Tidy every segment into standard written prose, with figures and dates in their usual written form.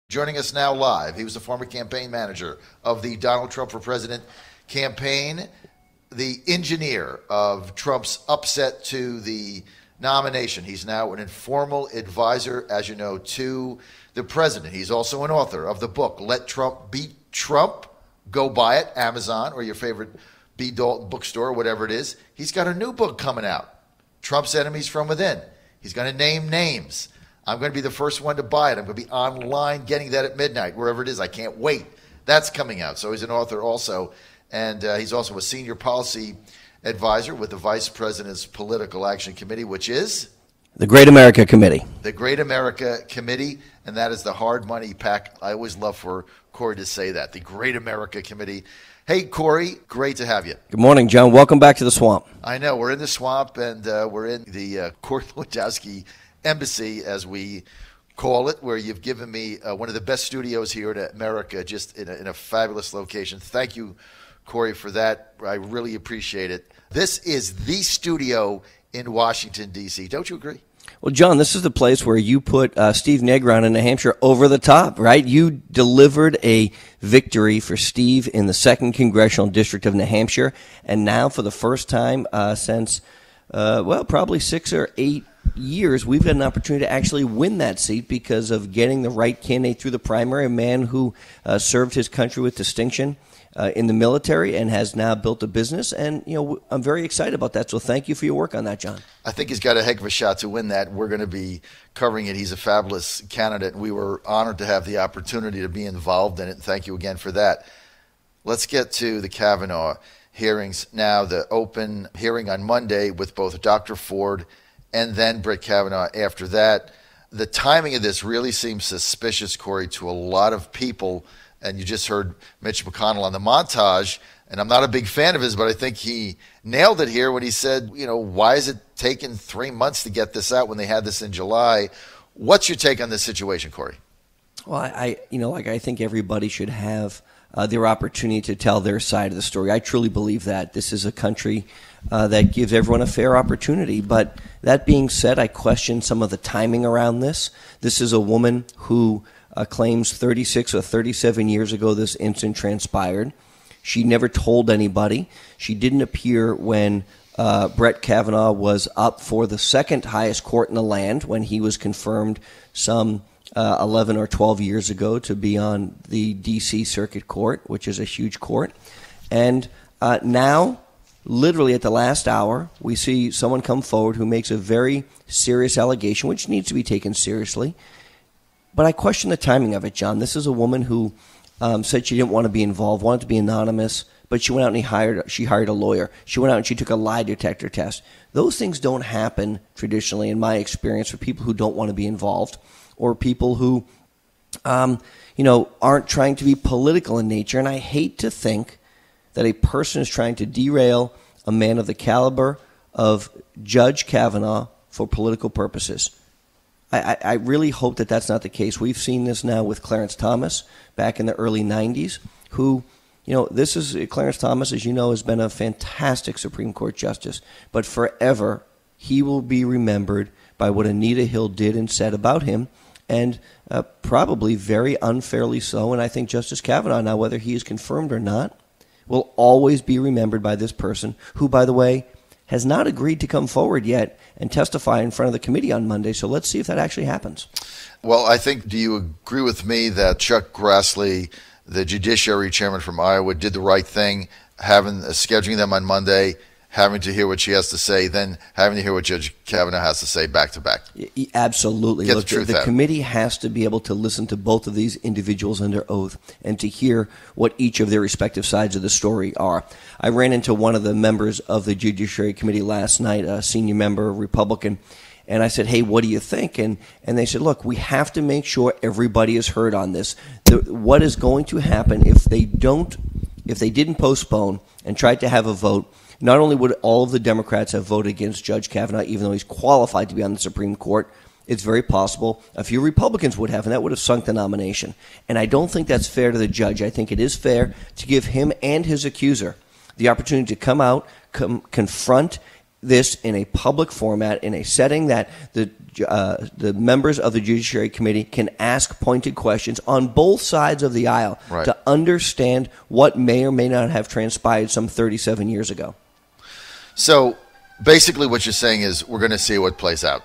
Joining us now live, he was the former campaign manager of the Donald Trump for President campaign, the engineer of Trump's upset to the nomination. He's now an informal advisor, as you know, to the president. He's also an author of the book, Let Trump Beat Trump. Go buy it, Amazon, or your favorite B. Dalton bookstore, whatever it is. He's got a new book coming out, Trump's Enemies from Within. He's going to name names. I'm going to be the first one to buy it. I'm going to be online getting that at midnight, wherever it is. I can't wait. That's coming out. So he's an author also, and he's also a senior policy advisor with the Vice President's Political Action Committee, which is? The Great America Committee. The Great America Committee, and that is the hard money pack. I always love for Corey to say that, the Great America Committee. Hey, Corey, great to have you. Good morning, John. Welcome back to the swamp. I know. We're in the swamp, and we're in the Lewandowski Embassy, as we call it, where you've given me one of the best studios here in America, just in a fabulous location. Thank you, Corey, for that. I really appreciate it. This is the studio in Washington, D.C. Don't you agree? Well, John, this is the place where you put Steve Negron in New Hampshire over the top, right? You delivered a victory for Steve in the 2nd Congressional District of New Hampshire, and now for the first time since, probably 6 or 8 years, we've got an opportunity to actually win that seat because of getting the right candidate through the primary, a man who served his country with distinction in the military and has now built a business. And, I'm very excited about that. So thank you for your work on that, John. I think he's got a heck of a shot to win that. We're going to be covering it. He's a fabulous candidate. We were honored to have the opportunity to be involved in it. And thank you again for that. Let's get to the Kavanaugh hearings now. The open hearing on Monday with both Dr. Ford and then Brett Kavanaugh after that. The timing of this really seems suspicious, Corey, to a lot of people. And you just heard Mitch McConnell on the montage, and I'm not a big fan of his, but I think he nailed it here when he said, why is it taking 3 months to get this out when they had this in July? What's your take on this situation, Corey? Well, I think everybody should have their opportunity to tell their side of the story. I truly believe that. This is a country that gives everyone a fair opportunity. But that being said, I question some of the timing around this. This is a woman who claims 36 or 37 years ago this incident transpired. She never told anybody. She didn't appear when Brett Kavanaugh was up for the 2nd highest court in the land, when he was confirmed some 11 or 12 years ago to be on the D.C. Circuit Court, which is a huge court. And now, literally at the last hour, we see someone come forward who makes a very serious allegation, which needs to be taken seriously. But I question the timing of it, John. This is a woman who said she didn't want to be involved, wanted to be anonymous, but she went out and she hired a lawyer. She went out and she took a lie detector test. Those things don't happen traditionally, in my experience, for people who don't want to be involved or people who, aren't trying to be political in nature. And I hate to think that a person is trying to derail a man of the caliber of Judge Kavanaugh for political purposes. I really hope that that's not the case. We've seen this now with Clarence Thomas back in the early 90s, who, Clarence Thomas, as you know, has been a fantastic Supreme Court justice. But forever, he will be remembered by what Anita Hill did and said about him, and probably very unfairly so. And I think Justice Kavanaugh, now whether he is confirmed or not, will always be remembered by this person, who, by the way, has not agreed to come forward yet and testify in front of the committee on Monday. So let's see if that actually happens. Well, I think, do you agree with me that Chuck Grassley, the Judiciary Chairman from Iowa, did the right thing, scheduling them on Monday, having to hear what she has to say, then having to hear what Judge Kavanaugh has to say back to back? Absolutely. Get Look, the truth the out. committee has to be able to listen to both of these individuals under oath and to hear what each of their respective sides of the story are. I ran into one of the members of the Judiciary Committee last night, a senior member, Republican, and I said, hey, what do you think? And they said, look, we have to make sure everybody is heard on this. What is going to happen if they didn't postpone and tried to have a vote? Not only would all of the Democrats have voted against Judge Kavanaugh, even though he's qualified to be on the Supreme Court, it's very possible a few Republicans would have, and that would have sunk the nomination. And I don't think that's fair to the judge. I think it is fair to give him and his accuser the opportunity to come out, confront this in a public format, in a setting that the members of the Judiciary Committee can ask pointed questions on both sides of the aisle to understand what may or may not have transpired some 37 years ago. So basically what you're saying is we're going to see what plays out.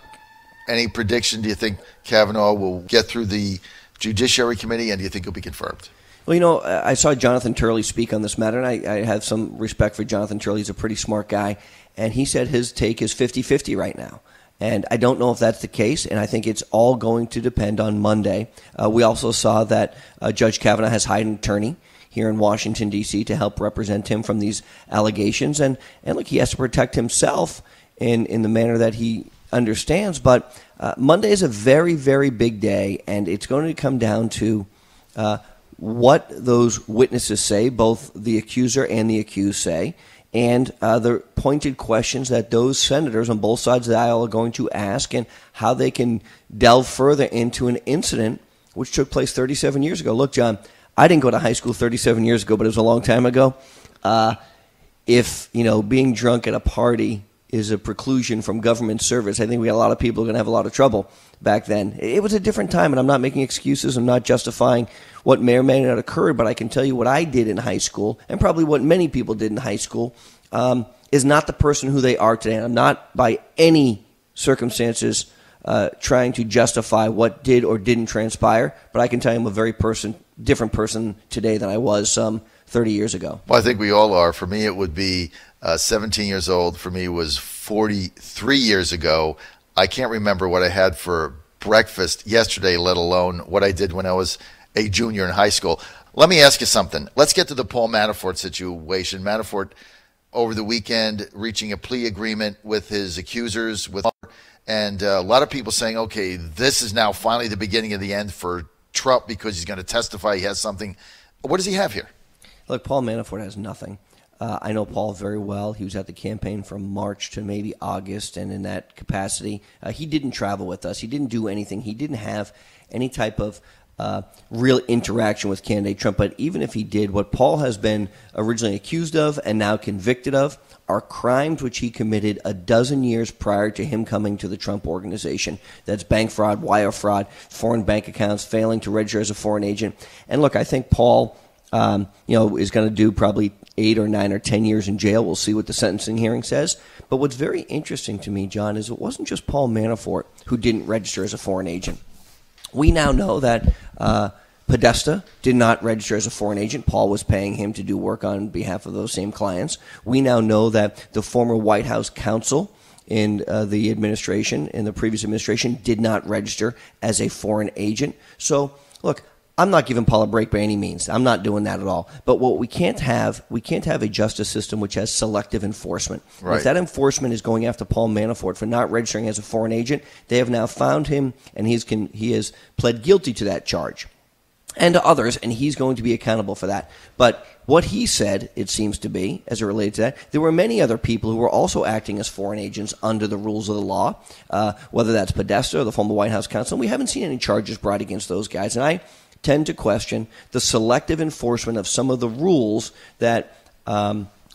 Any prediction? Do you think Kavanaugh will get through the Judiciary Committee, and do you think he'll be confirmed? Well, I saw Jonathan Turley speak on this matter, and I have some respect for Jonathan Turley. He's a pretty smart guy, and he said his take is 50-50 right now. And I don't know if that's the case, and I think it's all going to depend on Monday. We also saw that Judge Kavanaugh has hired an attorney here in Washington, D.C. to help represent him from these allegations. And look, he has to protect himself in the manner that he understands. But Monday is a very, very big day, and it's going to come down to what those witnesses say, both the accuser and the accused say, and the pointed questions that those senators on both sides of the aisle are going to ask, and how they can delve further into an incident which took place 37 years ago. Look, John, I didn't go to high school 37 years ago, but it was a long time ago. If being drunk at a party is a preclusion from government service, I think we had a lot of people who are going to have a lot of trouble back then. It was a different time, and I'm not making excuses. I'm not justifying what may or may not occurred, but I can tell you what I did in high school, and probably what many people did in high school, is not the person who they are today. And I'm not by any circumstances trying to justify what did or didn't transpire, but I can tell you I'm a very different person today than I was some 30 years ago. Well, I think we all are. For me, it would be 17 years old. For me, it was 43 years ago. I can't remember what I had for breakfast yesterday, let alone what I did when I was a junior in high school. Let me ask you something. Let's get to the Paul Manafort situation. Manafort, over the weekend, reaching a plea agreement with his accusers, and a lot of people saying, okay, this is now finally the beginning of the end for Trump because he's going to testify. He has something. What does he have here? Look, Paul Manafort has nothing. I know Paul very well. He was at the campaign from March to maybe August, and in that capacity, he didn't travel with us. He didn't do anything. He didn't have any type of real interaction with candidate Trump. But even if he did, what Paul has been originally accused of and now convicted of are crimes which he committed a dozen years prior to him coming to the Trump organization. That's bank fraud, wire fraud, foreign bank accounts, failing to register as a foreign agent. And look, I think Paul is going to do probably 8 or 9 or 10 years in jail. We'll see what the sentencing hearing says. But what's very interesting to me, John, is it wasn't just Paul Manafort who didn't register as a foreign agent. We now know that Podesta did not register as a foreign agent. Paul was paying him to do work on behalf of those same clients. We now know that the former White House counsel in the administration, in the previous administration, did not register as a foreign agent. So, look, I'm not giving Paul a break by any means. I'm not doing that at all. But what we can't have a justice system which has selective enforcement. Right. If that enforcement is going after Paul Manafort for not registering as a foreign agent, they have now found him, and he has pled guilty to that charge, and to others, and he's going to be accountable for that. But what he said, it seems to be, as it related to that, there were many other people who were also acting as foreign agents under the rules of the law, whether that's Podesta or the former White House counsel. We haven't seen any charges brought against those guys, and I tend to question the selective enforcement of some of the rules that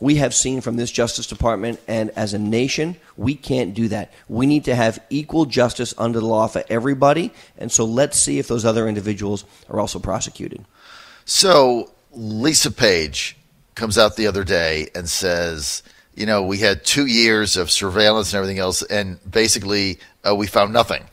we have seen from this Justice Department, and as a nation, we can't do that. We need to have equal justice under the law for everybody, and so let's see if those other individuals are also prosecuted. So Lisa Page comes out the other day and says, we had 2 years of surveillance and everything else, and basically we found nothing.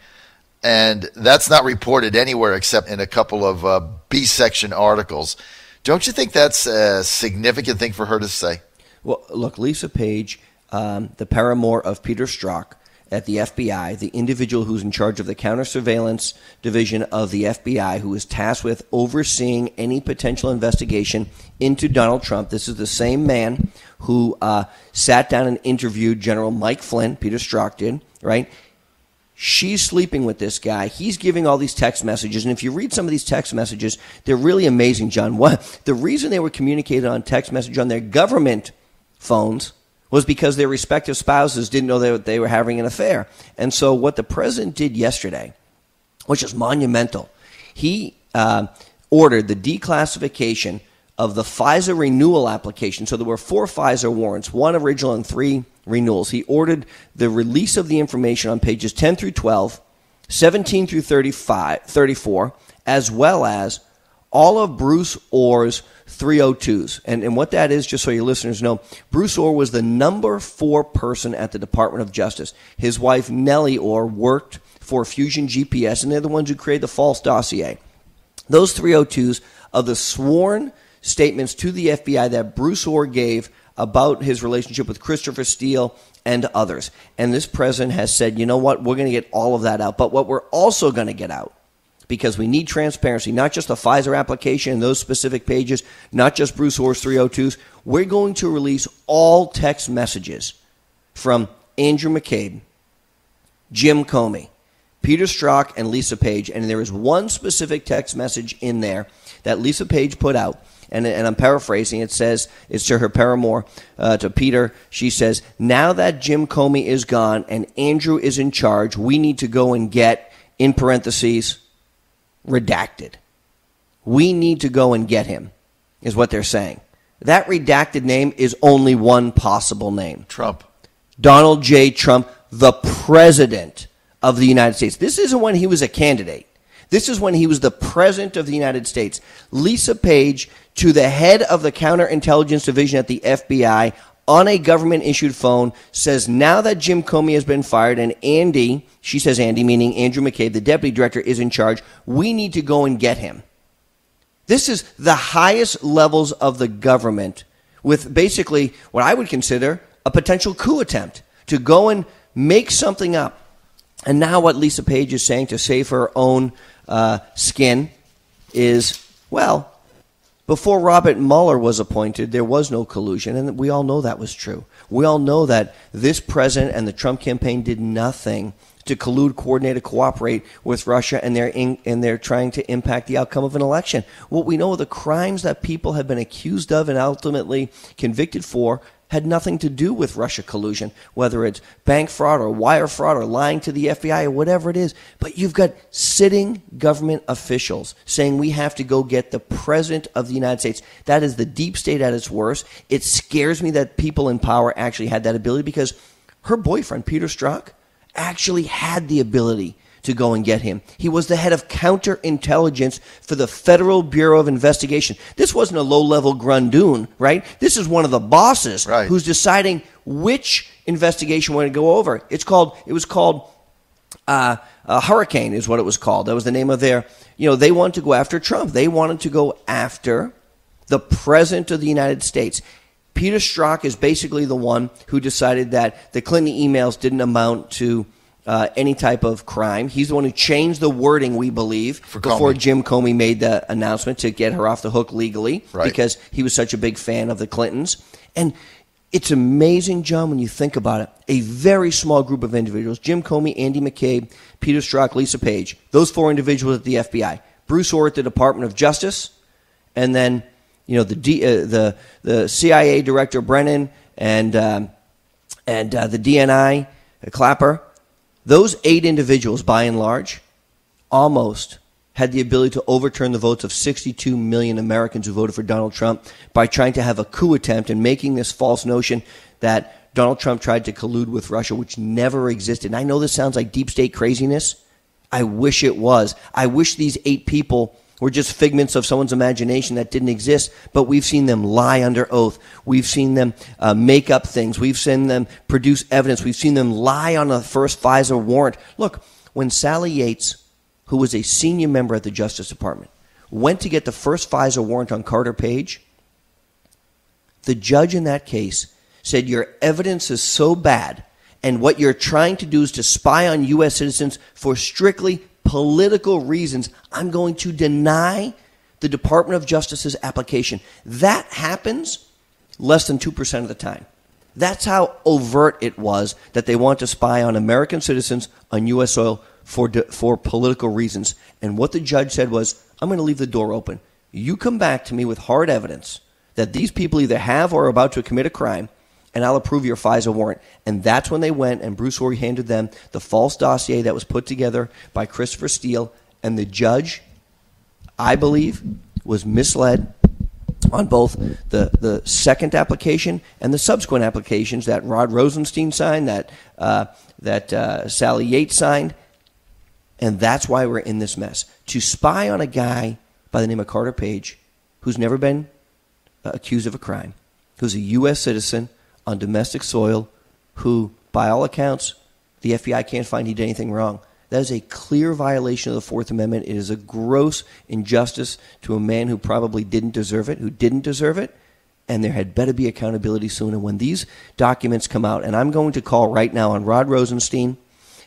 And that's not reported anywhere except in a couple of B-section articles. Don't you think that's a significant thing for her to say? Well, look, Lisa Page, the paramour of Peter Strzok at the FBI, the individual who's in charge of the counter-surveillance division of the FBI, who is tasked with overseeing any potential investigation into Donald Trump. This is the same man who sat down and interviewed General Mike Flynn, Peter Strzok did, right? She's sleeping with this guy. He's giving all these text messages. And if you read some of these text messages, they're really amazing, John. The reason they were communicated on text message on their government phones was because their respective spouses didn't know that they were having an affair. And so what the president did yesterday, which is monumental, he ordered the declassification of the FISA renewal application. So there were 4 FISA warrants, 1 original and 3 renewals. He ordered the release of the information on pages 10 through 12, 17 through 34, as well as all of Bruce Orr's 302s. And what that is, just so your listeners know, Bruce Orr was the number 4 person at the Department of Justice. His wife, Nellie Orr, worked for Fusion GPS, and they're the ones who created the false dossier. Those 302s are the sworn statements to the FBI that Bruce Orr gave about his relationship with Christopher Steele and others. And this president has said, you know what, we're going to get all of that out. But what we're also going to get out, because we need transparency, not just the Pfizer application and those specific pages, not just Bruce Orr's 302s, we're going to release all text messages from Andrew McCabe, Jim Comey, Peter Strzok, and Lisa Page. And there is one specific text message in there that Lisa Page put out. And I'm paraphrasing. It says, it's to her paramour, to Peter. She says, now that Jim Comey is gone and Andrew is in charge, we need to go and get, in parentheses, redacted. We need to go and get him, is what they're saying. That redacted name is only one possible name. Trump. Donald J. Trump, the President of the United States. This isn't when he was a candidate. This is when he was the President of the United States. Lisa Page, to the head of the Counterintelligence Division at the FBI, on a government-issued phone, says now that Jim Comey has been fired and Andy, she says Andy, meaning Andrew McCabe, the deputy director, is in charge, we need to go and get him. This is the highest levels of the government with basically what I would consider a potential coup attempt to go and make something up. And now what Lisa Page is saying to save her own skin is, well, before Robert Mueller was appointed, there was no collusion, and we all know that was true. We all know that this president and the Trump campaign did nothing to collude, coordinate, or cooperate with Russia, and they're trying to impact the outcome of an election. What we know are the crimes that people have been accused of and ultimately convicted for had nothing to do with Russia collusion, whether it's bank fraud or wire fraud or lying to the FBI or whatever it is. But you've got sitting government officials saying we have to go get the President of the United States. That is the deep state at its worst. It scares me that people in power actually had that ability, because her boyfriend, Peter Strzok, actually had the ability to go and get him. He was the head of counterintelligence for the Federal Bureau of Investigation. This wasn't a low-level grundoon, right? This is one of the bosses who's deciding which investigation we're going to go over. It was called Hurricane is what it was called. That was the name of their, they wanted to go after Trump. They wanted to go after the President of the United States. Peter Strzok is basically the one who decided that the Clinton emails didn't amount to any type of crime. He's the one who changed the wording, we believe, before Jim Comey made the announcement to get her off the hook legally, because he was such a big fan of the Clintons. And it's amazing, John, when you think about it. A very small group of individuals, Jim Comey, Andy McCabe, Peter Strzok, Lisa Page, those 4 individuals at the FBI, Bruce Orr at the Department of Justice, and then the CIA Director Brennan and the DNI Clapper. Those 8 individuals, by and large, almost had the ability to overturn the votes of 62 million Americans who voted for Donald Trump by trying to have a coup attempt and making this false notion that Donald Trump tried to collude with Russia, which never existed. And I know this sounds like deep state craziness. I wish it was. I wish these 8 people were just figments of someone's imagination that didn't exist, but we've seen them lie under oath. We've seen them make up things. We've seen them produce evidence. We've seen them lie on the first FISA warrant. Look, when Sally Yates, who was a senior member at the Justice Department, went to get the first FISA warrant on Carter Page, the judge in that case said, your evidence is so bad, and what you're trying to do is to spy on U.S. citizens for strictly political reasons, I'm going to deny the Department of Justice's application. That happens less than 2% of the time. That's how overt it was that they want to spy on American citizens on U.S. soil for political reasons. And what the judge said was, I'm going to leave the door open. You come back to me with hard evidence that these people either have or are about to commit a crime, and I'll approve your FISA warrant. And that's when they went, and Bruce Orr handed them the false dossier that was put together by Christopher Steele. And the judge, I believe, was misled on both the second application and the subsequent applications that Rod Rosenstein signed, that Sally Yates signed. And that's why we're in this mess. To spy on a guy by the name of Carter Page, who's never been accused of a crime, who's a U.S. citizen on domestic soil, who, by all accounts, the FBI can't find he did anything wrong. That is a clear violation of the Fourth Amendment. It is a gross injustice to a man who probably didn't deserve it, and there had better be accountability soon. And when these documents come out, and I'm going to call right now on Rod Rosenstein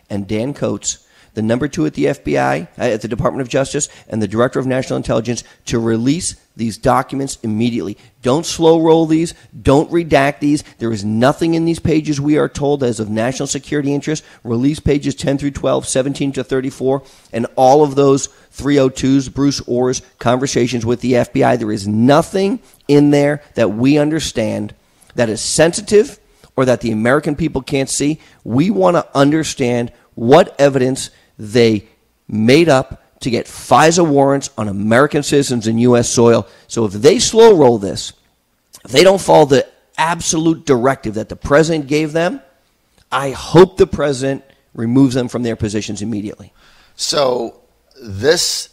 and Dan Coates, the number 2 at the FBI, at the Department of Justice, and the Director of National Intelligence, to release these documents immediately. Don't slow roll these. Don't redact these. There is nothing in these pages, we are told, as of national security interest. Release pages 10 through 12, 17 to 34, and all of those 302s, Bruce Orr's conversations with the FBI. There is nothing in there that we understand that is sensitive or that the American people can't see. We want to understand what evidence they made up to get FISA warrants on American citizens in U.S. soil. So if they slow roll this, if they don't follow the absolute directive that the president gave them, I hope the president removes them from their positions immediately. So this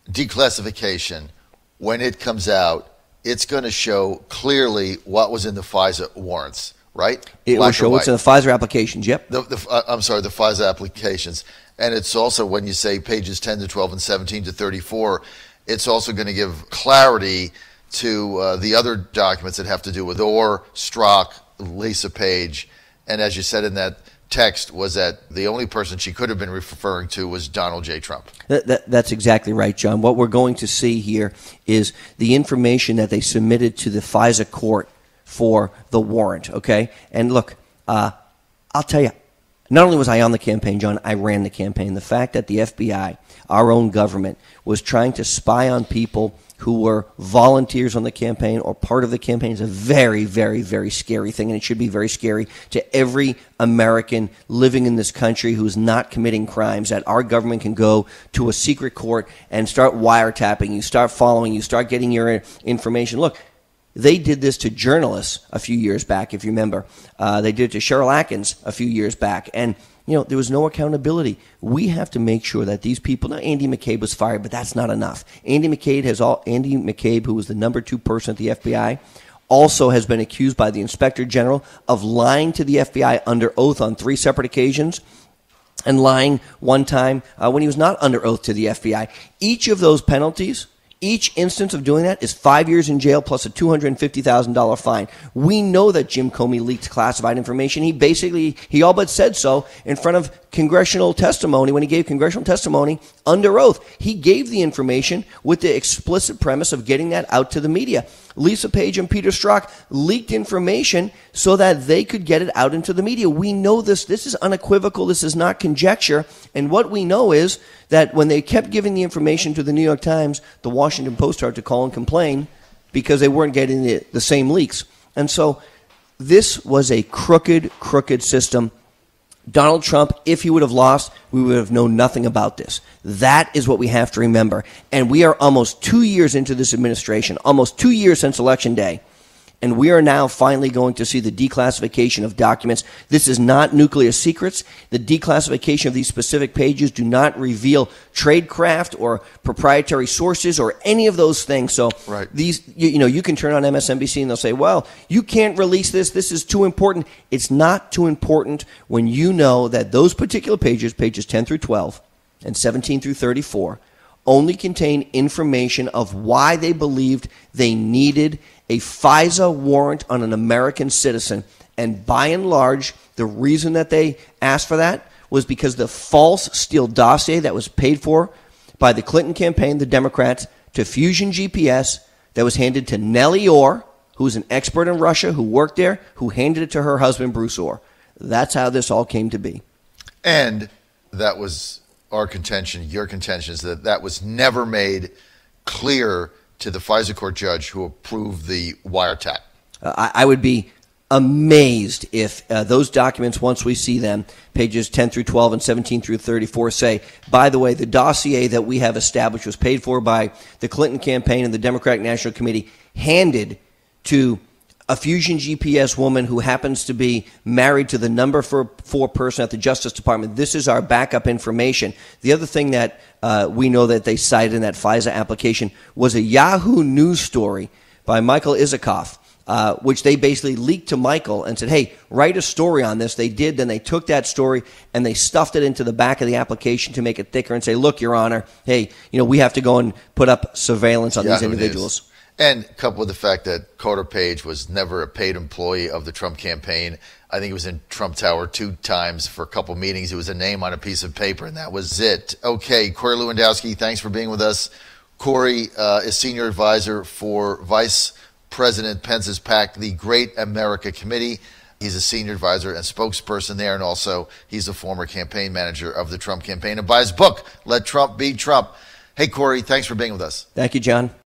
declassification, when it comes out, it's going to show clearly what was in the FISA warrants, right? It will show what's in the FISA applications, yep. The FISA applications. And it's also, when you say pages 10 to 12 and 17 to 34, it's also going to give clarity to the other documents that have to do with Orr, Strzok, Lisa Page. And as you said in that text, was that the only person she could have been referring to was Donald J. Trump. That's exactly right, John. What we're going to see here is the information that they submitted to the FISA court for the warrant, okay? And look, I'll tell you, not only was I on the campaign, John, I ran the campaign. The fact that the FBI, our own government, was trying to spy on people who were volunteers on the campaign or part of the campaign is a very, very, very scary thing, and it should be very scary to every American living in this country who's not committing crimes, that our government can go to a secret court and start wiretapping you, start following you, start getting your information. Look, they did this to journalists a few years back, if you remember. They did it to Cheryl Atkins a few years back. And, there was no accountability. We have to make sure that these people, now Andy McCabe was fired, but that's not enough. Andy McCabe, who was the number 2 person at the FBI, also has been accused by the Inspector General of lying to the FBI under oath on 3 separate occasions, and lying one time when he was not under oath to the FBI. Each of those penalties, each instance of doing that is 5 years in jail plus a $250,000 fine. We know that Jim Comey leaked classified information. He all but said so in front of congressional testimony when he gave congressional testimony under oath. He gave the information with the explicit premise of getting that out to the media. Lisa Page and Peter Strzok leaked information so that they could get it out into the media. We know this. This is unequivocal. This is not conjecture. And what we know is that when they kept giving the information to the New York Times, the Washington Post started to call and complain because they weren't getting the same leaks. And so this was a crooked system. Donald Trump, if he would have lost, we would have known nothing about this. That is what we have to remember. And we are almost 2 years into this administration, almost 2 years since Election Day. And we are now finally going to see the declassification of documents. This is not nuclear secrets. The declassification of these specific pages do not reveal tradecraft or proprietary sources or any of those things. So right. These, you can turn on MSNBC and they'll say, well, you can't release this. This is too important. It's not too important when you know that those particular pages 10 through 12 and 17 through 34, only contain information of why they believed they needed a FISA warrant on an American citizen. And by and large, the reason that they asked for that was because the false Steele dossier that was paid for by the Clinton campaign, the Democrats, to Fusion GPS, that was handed to Nellie Orr, who's an expert in Russia, who worked there, who handed it to her husband, Bruce Orr. That's how this all came to be. And that was our contention, your contention, is that was never made clear to the FISA court judge who approved the wiretap. I would be amazed if those documents, once we see them, pages 10 through 12 and 17 through 34, say, by the way, the dossier that we have established was paid for by the Clinton campaign and the Democratic National Committee, handed to a Fusion GPS woman who happens to be married to the number 4 person at the Justice Department. This is our backup information. The other thing that we know that they cited in that FISA application was a Yahoo News story by Michael Isikoff, which they basically leaked to Michael and said, hey, write a story on this. They did. Then they took that story and they stuffed it into the back of the application to make it thicker and say, look, Your Honor, hey, we have to go and put up surveillance on these individuals. And coupled with the fact that Carter Page was never a paid employee of the Trump campaign. I think he was in Trump Tower 2 times for a couple meetings. It was a name on a piece of paper, and that was it. Okay, Corey Lewandowski, thanks for being with us. Corey is senior advisor for Vice President Pence's PAC, the Great America Committee. He's a senior advisor and spokesperson there, and also he's a former campaign manager of the Trump campaign. And by his book, Let Trump Be Trump. Hey, Corey, thanks for being with us. Thank you, John.